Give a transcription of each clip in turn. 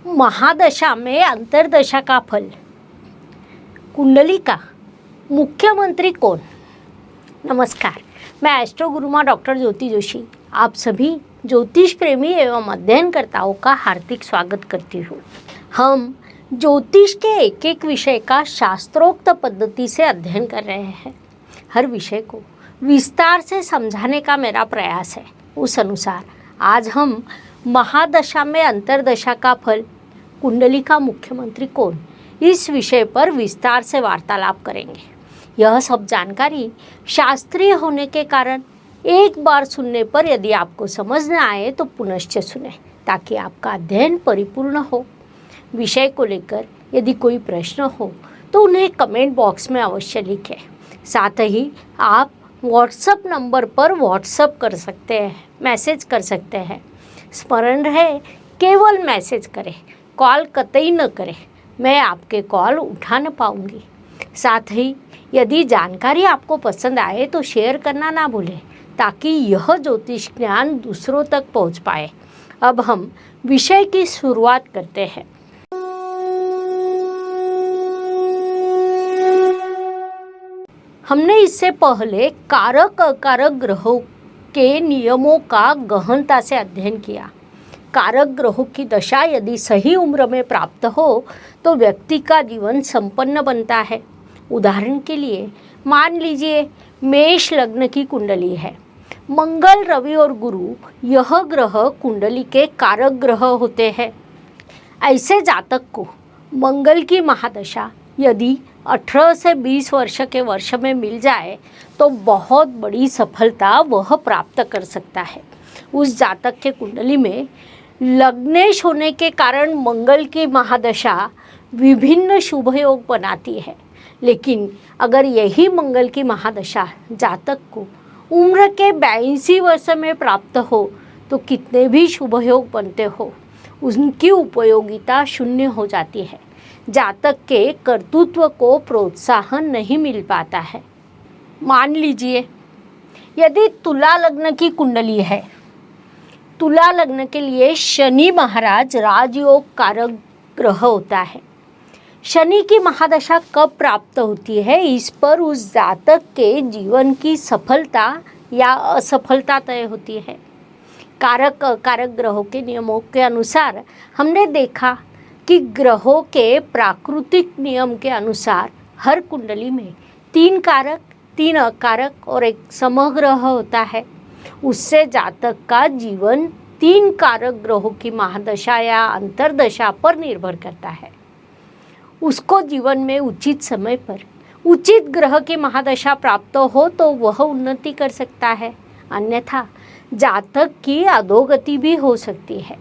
महादशा में अंतर्दशा का फल। कुंडली का मुख्यमंत्री कौन? नमस्कार, मैं एस्ट्रो गुरुमा डॉक्टर ज्योति जोशी आप सभी ज्योतिष प्रेमी एवं अध्ययनकर्ताओं का हार्दिक स्वागत करती हूँ। हम ज्योतिष के एक एक विषय का शास्त्रोक्त पद्धति से अध्ययन कर रहे हैं। हर विषय को विस्तार से समझाने का मेरा प्रयास है। उस अनुसार आज हम महादशा में अंतर्दशा का फल, कुंडली का मुख्यमंत्री कौन, इस विषय पर विस्तार से वार्तालाप करेंगे। यह सब जानकारी शास्त्रीय होने के कारण एक बार सुनने पर यदि आपको समझ न आए तो पुनश्च सुने, ताकि आपका अध्ययन परिपूर्ण हो। विषय को लेकर यदि कोई प्रश्न हो तो उन्हें कमेंट बॉक्स में अवश्य लिखें। साथ ही आप व्हाट्सएप नंबर पर व्हाट्सएप कर सकते हैं, मैसेज कर सकते हैं। स्मरण रहे, केवल मैसेज करें, कॉल कतई न करें, मैं आपके कॉल उठा न पाऊँगी। साथ ही यदि जानकारी आपको पसंद आए तो शेयर करना ना भूलें, ताकि यह ज्योतिष ज्ञान दूसरों तक पहुंच पाए। अब हम विषय की शुरुआत करते हैं। हमने इससे पहले कारक अकारक ग्रहों के नियमों का गहनता से अध्ययन किया। कारक ग्रहों की दशा यदि सही उम्र में प्राप्त हो तो व्यक्ति का जीवन संपन्न बनता है। उदाहरण के लिए मान लीजिए मेष लग्न की कुंडली है। मंगल, रवि और गुरु यह ग्रह कुंडली के कारक ग्रह होते हैं। ऐसे जातक को मंगल की महादशा यदि 18 से 20 वर्ष के वर्ष में मिल जाए तो बहुत बड़ी सफलता वह प्राप्त कर सकता है। उस जातक के कुंडली में लग्नेश होने के कारण मंगल की महादशा विभिन्न शुभ योग बनाती है। लेकिन अगर यही मंगल की महादशा जातक को उम्र के 82 वर्ष में प्राप्त हो तो कितने भी शुभ योग बनते हो, उनकी उपयोगिता शून्य हो जाती है। जातक के कर्तृत्व को प्रोत्साहन नहीं मिल पाता है। मान लीजिए यदि तुला लग्न की कुंडली है, तुला लग्न के लिए शनि महाराज राजयोग कारक ग्रह होता है। शनि की महादशा कब प्राप्त होती है, इस पर उस जातक के जीवन की सफलता या असफलता तय होती है। कारक अकारक ग्रहों के नियमों के अनुसार हमने देखा कि ग्रहों के प्राकृतिक नियम के अनुसार हर कुंडली में 3 कारक, 3 अकारक और एक समग्रह होता है। उससे जातक का जीवन 3 कारक ग्रहों की महादशा या अंतर्दशा पर निर्भर करता है। उसको जीवन में उचित समय पर उचित ग्रह की महादशा प्राप्त हो तो वह उन्नति कर सकता है, अन्यथा जातक की अधोगति भी हो सकती है,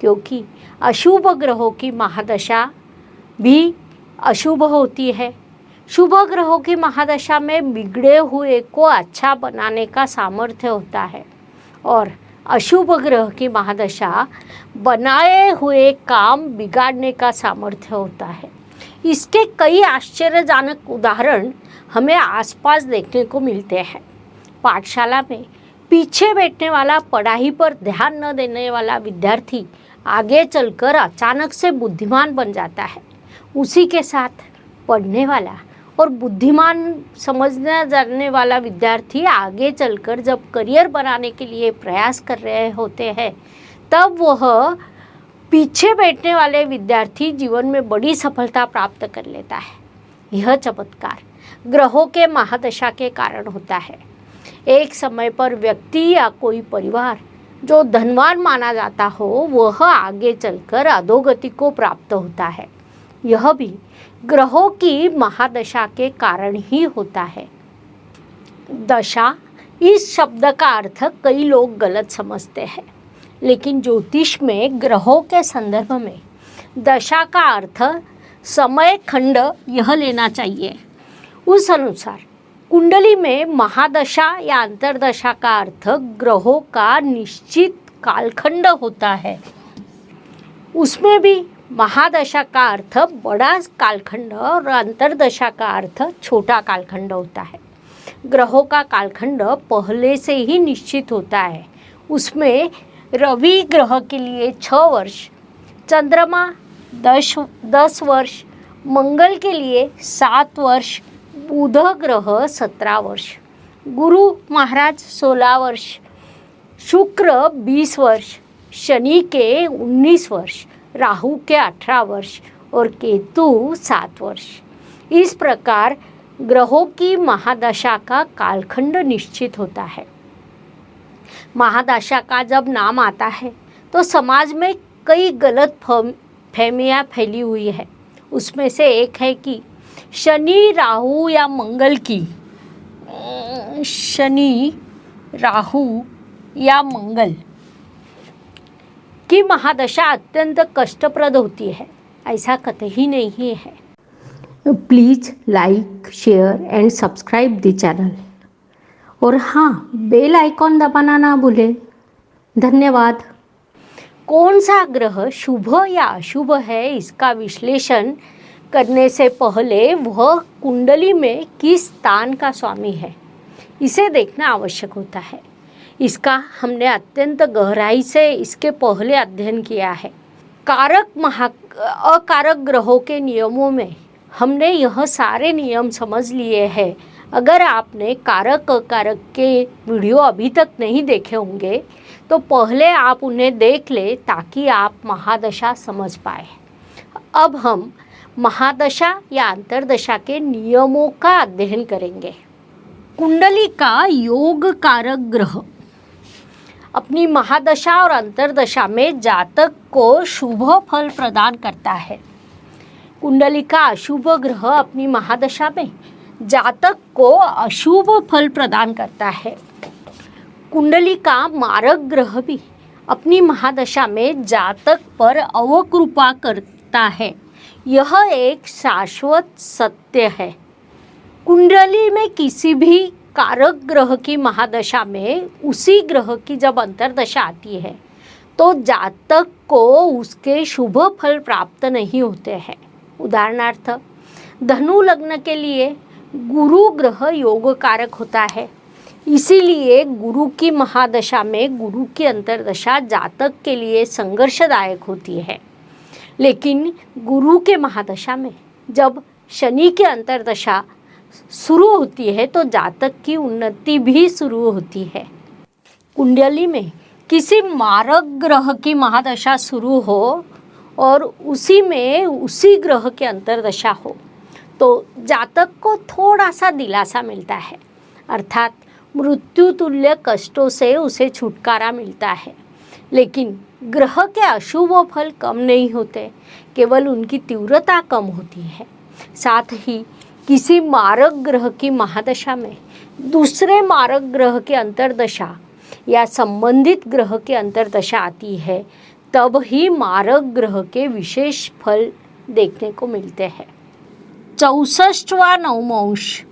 क्योंकि अशुभ ग्रहों की महादशा भी अशुभ होती है। शुभ ग्रहों की महादशा में बिगड़े हुए को अच्छा बनाने का सामर्थ्य होता है और अशुभ ग्रह की महादशा बनाए हुए काम बिगाड़ने का सामर्थ्य होता है। इसके कई आश्चर्यजनक उदाहरण हमें आसपास देखने को मिलते हैं। पाठशाला में पीछे बैठने वाला, पढ़ाई पर ध्यान न देने वाला विद्यार्थी आगे चलकर अचानक से बुद्धिमान बन जाता है। उसी के साथ पढ़ने वाला और बुद्धिमान समझने जानने वाला विद्यार्थी आगे चलकर जब करियर बनाने के लिए प्रयास कर रहे होते हैं, तब वह पीछे बैठने वाले विद्यार्थी जीवन में बड़ी सफलता प्राप्त कर लेता है। यह चमत्कार ग्रहों के महादशा के कारण होता है। एक समय पर व्यक्ति या कोई परिवार जो धनवान माना जाता हो, वह आगे चलकर अधोगति को प्राप्त होता है। यह भी ग्रहों की महादशा के कारण ही होता है। दशा इस शब्द का अर्थ कई लोग गलत समझते हैं, लेकिन ज्योतिष में ग्रहों के संदर्भ में दशा का अर्थ समय खंड यह लेना चाहिए। उस अनुसार कुंडली में महादशा या अंतर्दशा का अर्थ ग्रहों का निश्चित कालखंड होता है। उसमें भी महादशा का अर्थ बड़ा कालखंड और अंतर्दशा का अर्थ छोटा कालखंड होता है। ग्रहों का कालखंड पहले से ही निश्चित होता है। उसमें रवि ग्रह के लिए 6 वर्ष, चंद्रमा 10 वर्ष, मंगल के लिए 7 वर्ष, बुध ग्रह 17 वर्ष, गुरु महाराज 16 वर्ष, शुक्र 20 वर्ष, शनि के 19 वर्ष, राहु के 18 वर्ष और केतु 7 वर्ष। इस प्रकार ग्रहों की महादशा का कालखंड निश्चित होता है। महादशा का जब नाम आता है तो समाज में कई गलत फहमियाँ फैली हुई है। उसमें से एक है कि शनि राहु या मंगल की शनि राहु या मंगल की महादशा अत्यंत कष्टप्रद होती है। ऐसा कतई नहीं है। Please like, share and subscribe the channel और हाँ, बेल आइकॉन दबाना ना भूलें। धन्यवाद। कौन सा ग्रह शुभ या अशुभ है, इसका विश्लेषण करने से पहले वह कुंडली में किस स्थान का स्वामी है, इसे देखना आवश्यक होता है। इसका हमने अत्यंत गहराई से इसके पहले अध्ययन किया है। अकारक ग्रहों के नियमों में हमने यह सारे नियम समझ लिए हैं। अगर आपने कारक अकारक के वीडियो अभी तक नहीं देखे होंगे तो पहले आप उन्हें देख ले ताकि आप महादशा समझ पाए। अब हम महादशा या अंतर्दशा के नियमों का अध्ययन करेंगे। कुंडली का योग कारक ग्रह अपनी महादशा और अंतर्दशा में जातक को शुभ फल प्रदान करता है। कुंडली का अशुभ ग्रह अपनी महादशा में जातक को अशुभ फल प्रदान करता है। कुंडली का मारक ग्रह भी अपनी महादशा में जातक पर अवकृपा करता है। यह एक शाश्वत सत्य है। कुंडली में किसी भी कारक ग्रह की महादशा में उसी ग्रह की जब अंतर्दशा आती है तो जातक को उसके शुभ फल प्राप्त नहीं होते हैं। उदाहरणार्थ, धनु लग्न के लिए गुरु ग्रह योग कारक होता है। इसीलिए गुरु की महादशा में गुरु की अंतर्दशा जातक के लिए संघर्षदायक होती है। लेकिन गुरु के महादशा में जब शनि की अंतर्दशा शुरू होती है तो जातक की उन्नति भी शुरू होती है। कुंडली में किसी मारक ग्रह की महादशा शुरू हो और उसी में उसी ग्रह की अंतर्दशा हो तो जातक को थोड़ा सा दिलासा मिलता है, अर्थात मृत्यु तुल्य कष्टों से उसे छुटकारा मिलता है। लेकिन ग्रह के अशुभ फल कम नहीं होते, केवल उनकी तीव्रता कम होती है। साथ ही किसी मारक ग्रह की महादशा में दूसरे मारक ग्रह की अंतर्दशा या संबंधित ग्रह की अंतर्दशा आती है, तब ही मारक ग्रह के विशेष फल देखने को मिलते हैं। 64वां नवमांश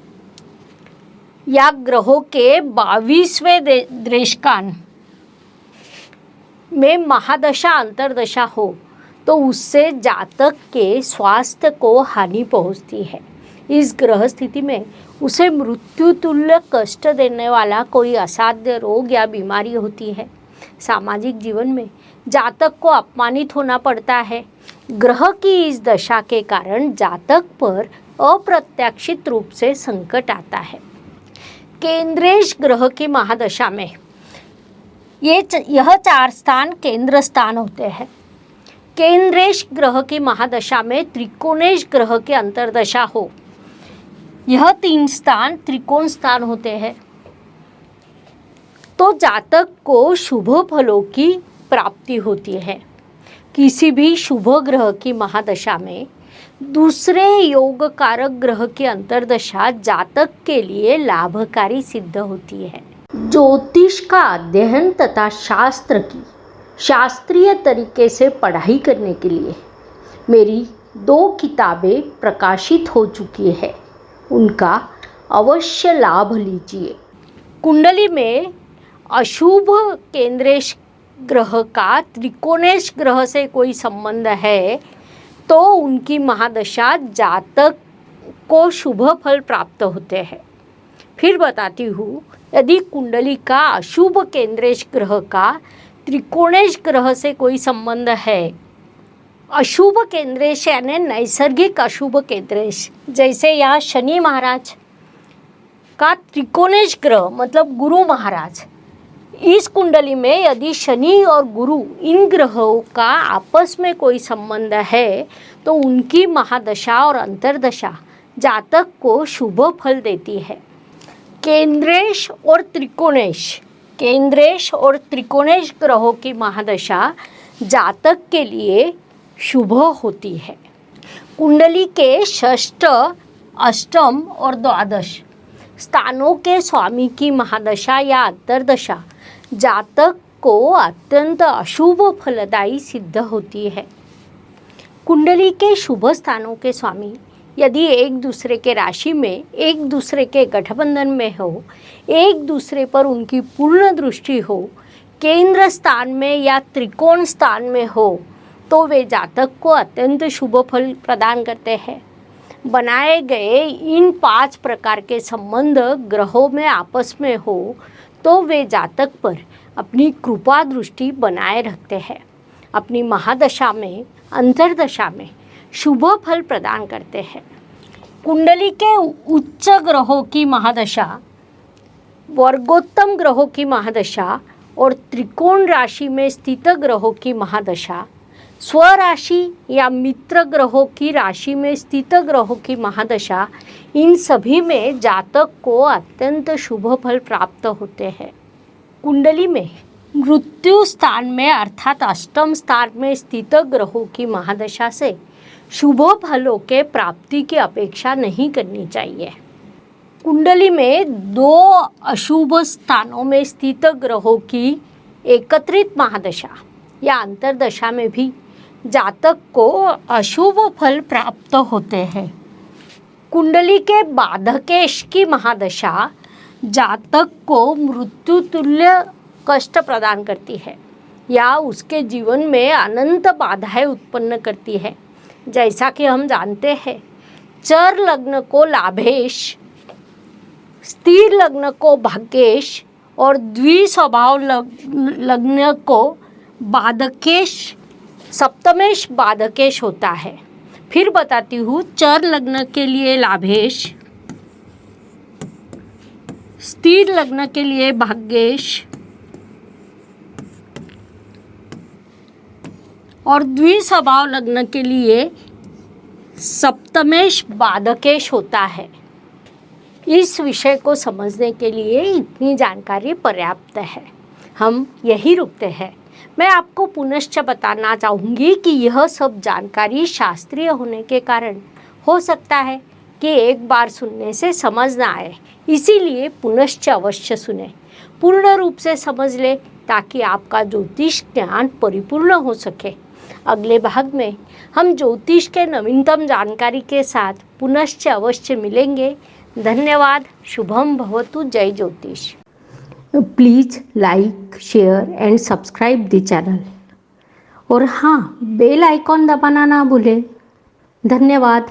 या ग्रहों के 22वें दृष्कान में महादशा अंतर्दशा हो तो उससे जातक के स्वास्थ्य को हानि पहुंचती है। इस ग्रह स्थिति में उसे मृत्यु तुल्य कष्ट देने वाला कोई असाध्य रोग या बीमारी होती है। सामाजिक जीवन में जातक को अपमानित होना पड़ता है। ग्रह की इस दशा के कारण जातक पर अप्रत्याशित रूप से संकट आता है। केंद्रेश ग्रह की महादशा में यह 4 स्थान केंद्र स्थान होते हैं। केंद्रेश ग्रह की महादशा में त्रिकोणेश ग्रह की अंतर्दशा हो, यह 3 स्थान त्रिकोण स्थान होते हैं, तो जातक को शुभ फलों की प्राप्ति होती है। किसी भी शुभ ग्रह की महादशा में दूसरे योग कारक ग्रह की अंतर्दशा जातक के लिए लाभकारी सिद्ध होती है। ज्योतिष का अध्ययन तथा शास्त्र की शास्त्रीय तरीके से पढ़ाई करने के लिए मेरी 2 किताबें प्रकाशित हो चुकी है, उनका अवश्य लाभ लीजिए। कुंडली में अशुभ केंद्रेश ग्रह का त्रिकोणेश ग्रह से कोई संबंध है तो उनकी महादशा जातक को शुभ फल प्राप्त होते हैं। फिर बताती हूँ, यदि कुंडली का अशुभ केंद्रेश ग्रह का त्रिकोणेश ग्रह से कोई संबंध है अशुभ केंद्रेश यानी नैसर्गिक अशुभ केंद्रेश, जैसे यहाँ शनि महाराज का त्रिकोणेश ग्रह मतलब गुरु महाराज, इस कुंडली में यदि शनि और गुरु इन ग्रहों का आपस में कोई संबंध है तो उनकी महादशा और अंतर्दशा जातक को शुभ फल देती है। केंद्रेश और त्रिकोणेश ग्रहों की महादशा जातक के लिए शुभ होती है। कुंडली के षष्ठ, अष्टम और द्वादश स्थानों के स्वामी की महादशा या अंतर्दशा जातक को अत्यंत अशुभ फलदायी सिद्ध होती है। कुंडली के शुभ स्थानों के स्वामी यदि एक दूसरे के राशि में, एक दूसरे के गठबंधन में हो, एक दूसरे पर उनकी पूर्ण दृष्टि हो, केंद्र स्थान में या त्रिकोण स्थान में हो तो वे जातक को अत्यंत शुभ फल प्रदान करते हैं। बनाए गए इन 5 प्रकार के संबंध ग्रहों में आपस में हो तो वे जातक पर अपनी कृपा दृष्टि बनाए रखते हैं, अपनी महादशा में, अंतर्दशा में शुभ फल प्रदान करते हैं। कुंडली के उच्च ग्रहों की महादशा, वर्गोत्तम ग्रहों की महादशा और त्रिकोण राशि में स्थित ग्रहों की महादशा, स्वराशि या मित्र ग्रहों की राशि में स्थित ग्रहों की महादशा, इन सभी में जातक को अत्यंत शुभ फल प्राप्त होते हैं। कुंडली में मृत्यु स्थान में अर्थात अष्टम स्थान में स्थित ग्रहों की महादशा से शुभ फलों के प्राप्ति की अपेक्षा नहीं करनी चाहिए। कुंडली में 2 अशुभ स्थानों में स्थित ग्रहों की एकत्रित महादशा या अंतर्दशा में भी जातक को अशुभ फल प्राप्त होते हैं। कुंडली के बाधकेश की महादशा जातक को मृत्यु तुल्य कष्ट प्रदान करती है या उसके जीवन में अनंत बाधाएं उत्पन्न करती है। जैसा कि हम जानते हैं, चर लग्न को लाभेश, स्थिर लग्न को भाग्येश और द्विस्वभाव लग्न को बाधकेश, सप्तमेश बाधकेश होता है। फिर बताती हूँ, चर लग्न के लिए लाभेश, स्थिर लग्न के लिए भाग्येश और द्विस्वभाव लग्न के लिए सप्तमेश बाधकेश होता है। इस विषय को समझने के लिए इतनी जानकारी पर्याप्त है। हम यही रुकते हैं। मैं आपको पुनश्च बताना चाहूँगी कि यह सब जानकारी शास्त्रीय होने के कारण हो सकता है कि एक बार सुनने से समझ ना आए, इसीलिए पुनश्च अवश्य सुने, पूर्ण रूप से समझ ले ताकि आपका ज्योतिष ज्ञान परिपूर्ण हो सके। अगले भाग में हम ज्योतिष के नवीनतम जानकारी के साथ पुनश्च अवश्य मिलेंगे। धन्यवाद। शुभम भवतु। जय ज्योतिष। Please like, share and subscribe the channel और हाँ, बेल आइकॉन दबाना ना भूलें। धन्यवाद।